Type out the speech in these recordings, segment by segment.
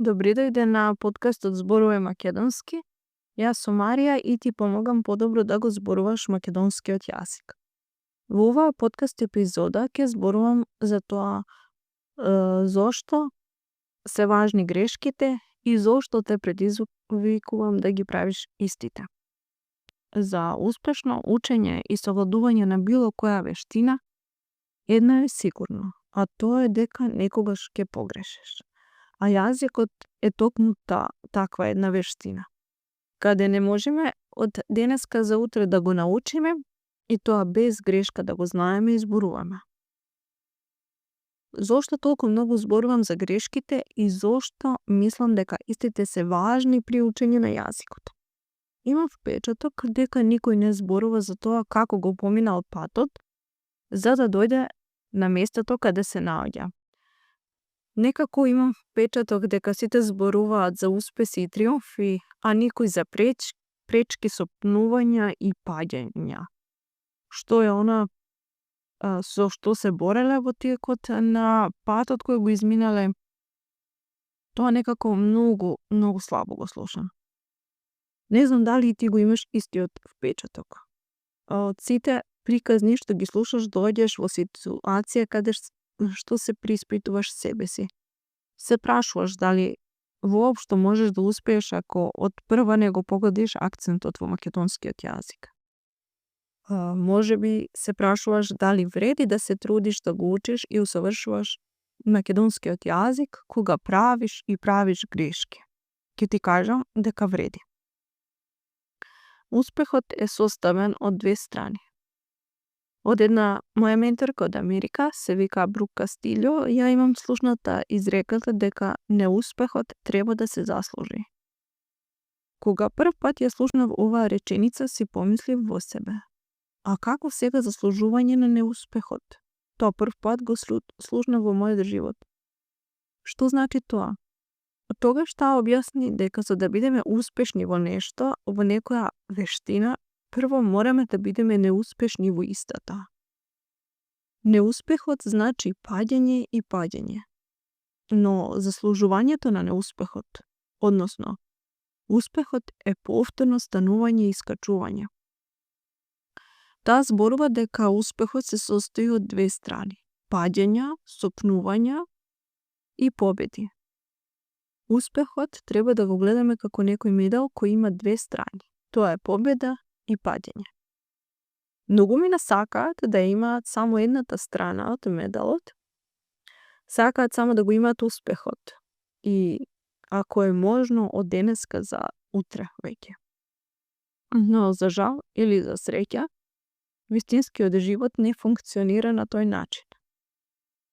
Добри дојде на подкастот Зборувај македонски. Јас сум Марија и ти помогам подобро да го зборуваш македонскиот јазик. Во оваа подкаст епизода ќе зборувам за тоа зошто се важни грешките и зошто те предизвикувам да ги правиш истите. За успешно учење и совладување на било која вештина, едно е сигурно, а тоа е дека некогаш ќе погрешиш. А јазикот е токму таква една вештина, каде не можеме од денеска за утре да го научиме и тоа без грешка да го знаеме и зборуваме. Зошто толку многу зборувам за грешките и зошто мислам дека истите се важни при учење на јазикот? Имам впечаток дека никој не зборува за тоа како го поминал патот за да дојде на местото каде се наоѓа. Некако имам впечаток дека сите зборуваат за успеси и триумфи, а никој за пречки, сопнувања и паѓања. Што е она со што се бореле во текот на патот кој го изминале? Тоа некако многу слабо го слушам. Не знам дали и ти го имаш истиот впечаток. Од сите приказни што ги слушаш, доаѓаш во ситуација каде што се приспитуваш себе си. Се прашуваш дали воопшто можеш да успееш ако од прва не го погодиш акцентот во македонскиот јазик. Може би се прашуваш дали вреди да се трудиш да го учиш и усовршуваш македонскиот јазик кога правиш грешки. Ќе ти кажам дека вреди. Успехот е составен од две страни. Од една моја менторка од Америка, се вика Брук Кастилјо, ја имам слушната изреката дека неуспехот треба да се заслужи. Кога прв пат ја слушнав оваа реченица, си помислив во себе. А како сега заслужување на неуспехот? Тоа прв пат го слушнав во мојот живот. Што значи тоа? Тогаш таа објасни дека за да бидеме успешни во нешто, во некоја вештина, прво мораме да бидеме неуспешни во истата. Неуспехот значи паѓање и паѓање. Но заслужувањето на неуспехот, односно, успехот е повторно станување и искачување. Таа зборува дека успехот се состои од две страни: паѓања, сопнувања и победи. Успехот треба да го гледаме како некој медал кој има две страни. Тоа е победа и паѓање. Многу мина сакаат да имаат само едната страна од медалот. Сакаат само да го имаат успехот. И ако е можно од денеска за утре веќе. Но за жал или за среќа, вистинскиот живот не функционира на тој начин.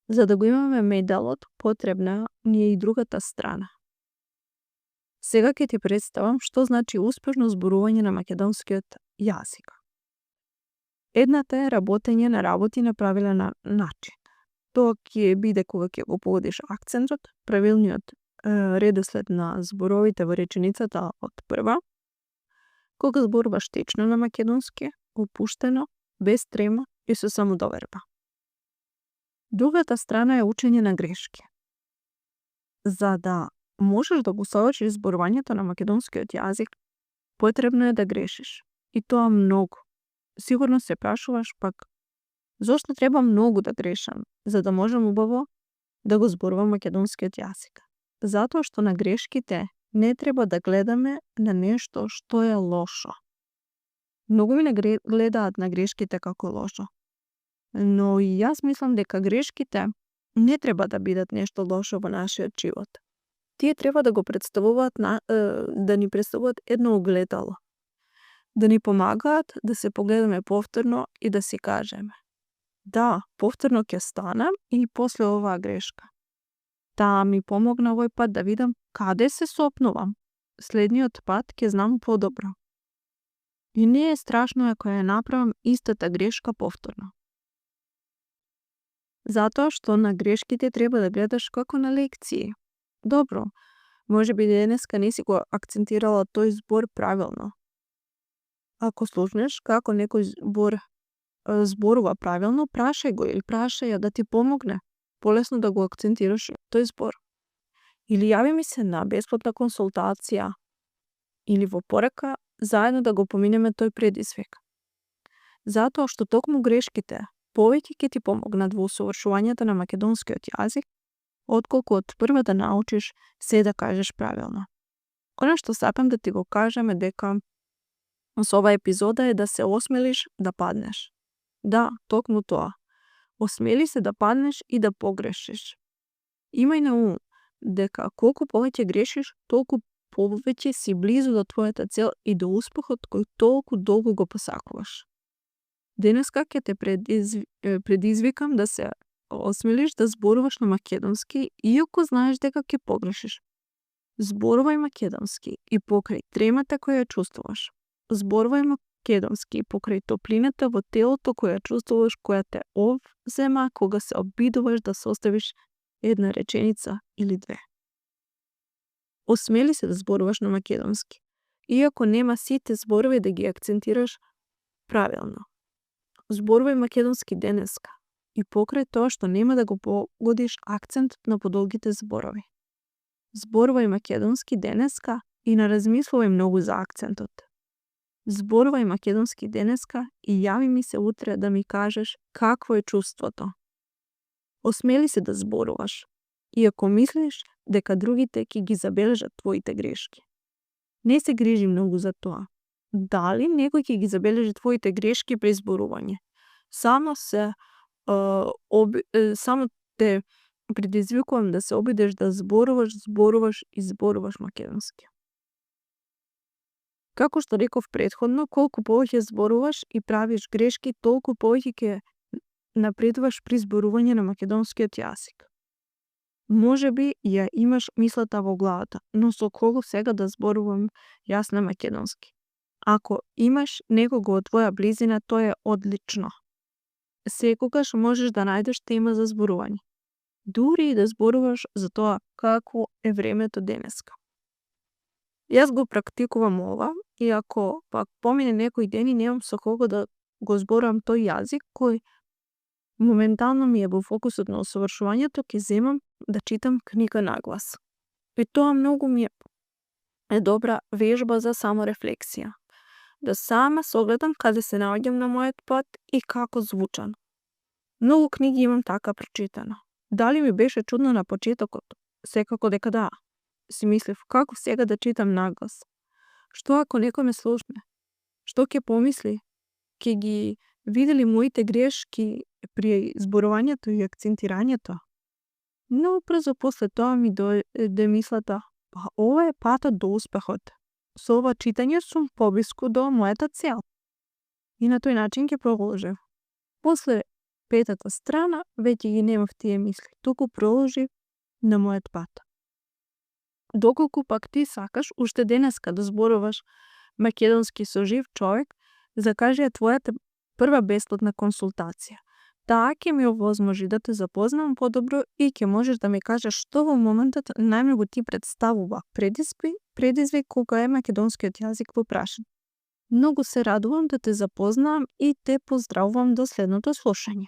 За да го имаме медалот, потребна ни е и другата страна. Сега ќе ти представам што значи успешно зборување на македонскиот јазик. Едната е работење на работи на правилен начин. Тоа ќе биде кога ќе го погодиш акцентот, правилниот редослед на зборовите во реченицата од прва, кога зборуваш течно на македонски, опуштено, без трема и со самодоверба. Другата страна е учење на грешки. За да можеш да го совршиш зборувањето на македонскиот јазик, потребно е да грешиш. И тоа многу. Сигурно се прашуваш пак, зошто треба многу да грешам, за да можам убаво да го зборувам македонскиот јазик? Затоа што на грешките не треба да гледаме на нешто што е лошо. Многу ми не гледаат на грешките како лошо. Но и јас мислам дека грешките не треба да бидат нешто лошо во нашиот живот. Тие треба да го представуваат да ни представуваат едно огледало. Да ни помагаат да се погледаме повторно и да си кажеме: да, повторно ќе станам и после оваа грешка. Таа ми помогна овој пат да видам каде се сопнувам. Следниот пат ќе знам подобро. И не е страшно ако ја направам истата грешка повторно. Затоа што на грешките треба да гледаш како на лекции. Добро, може би денеска не си го акцентирала тој збор правилно. Ако слушнеш како некој збор зборува правилно, прашај го или прашај ја да ти помогне полесно да го акцентираш тој збор. Или јави ми се на бесплатна консултација или во порака, заедно да го поминеме тој предизвик. Затоа што токму грешките повеќе ќе ти помогнат во усовршувањето на македонскиот јазик, отколку од прва да научиш се да кажеш правилно. Она што сакам да ти го кажам е дека со оваа епизода е да се осмелиш да паднеш. Да, токму тоа. Осмели се да паднеш и да погрешиш. Имај на ум дека колку повеќе грешиш, толку повеќе си близу до твојата цел и до успехот кој толку долго го посакуваш. Денеска ќе те предизвикам да се осмелиш да зборуваш на македонски, иако знаеш дека ќе погрешиш. Зборувај македонски и покрај тремата која чувствуваш. Зборувај македонски и покрај топлината во телото која чувствуваш, која те обзема кога се обидуваш да составиш една реченица или две. Осмели се да зборуваш на македонски, иако нема сите зборови да ги акцентираш правилно. Зборувај македонски денеска и покрај тоа што нема да го погодиш акцентот на подолгите зборови. Зборувај македонски денеска и не размислувај многу за акцентот. Зборувај македонски денеска и јави ми се утре да ми кажеш какво е чувството. Осмели се да зборуваш, иако мислиш дека другите ќе ги забележат твоите грешки. Не се грижи многу за тоа. Дали некој ќе ги забележи твоите грешки при зборување? Само те предизвикувам да се обидеш да зборуваш македонски. Како што реков претходно, колку повеќе зборуваш и правиш грешки, толку повеќе ќе напредуваш при зборување на македонскиот јазик. Може би ја имаш мислата во главата, но со кого сега да зборувам јас на македонски? Ако имаш некого од твоја близина, тоа е одлично. Секогаш можеш да најдеш тема за зборување. Дури и да зборуваш за тоа како е времето денеска. Јас го практикувам ова, и ако пак помине некој ден и немам со кого да го зборувам тој јазик кој моментално ми е во фокусот на усовршувањето, ќе земам да читам книга наглас. И тоа многу ми е добра вежба за саморефлексија. Да сама согледам каде се наоѓам на мојот пат и како звучам. Многу книги имам така прочитано. Дали ми беше чудно на почетокот? Секако дека да. Си мислев, како сега да читам наглас? Што ако некој ме слушне? Што ќе помисли? Ќе ги видели моите грешки при зборувањето и акцентирањето? Но брзо после тоа ми дојде мислата, па ова е патот до успехот. Со ова читање сум поблиску до мојата цел. И на тој начин ќе продолжев. После 5-та страна веќе ги немав тие мисли, туку продолжив на мојот пат. Доколку пак ти сакаш уште денеска да зборуваш македонски со жив човек, закажи ја твојата прва бесплатна консултација. Таа ќе ми овозможи да те запознам подобро и ќе можеш да ми кажеш што во моментот најмногу ти представува предизвик кога е македонскиот јазик во прашање. Многу се радувам да те запознам и те поздравувам до следното слушање.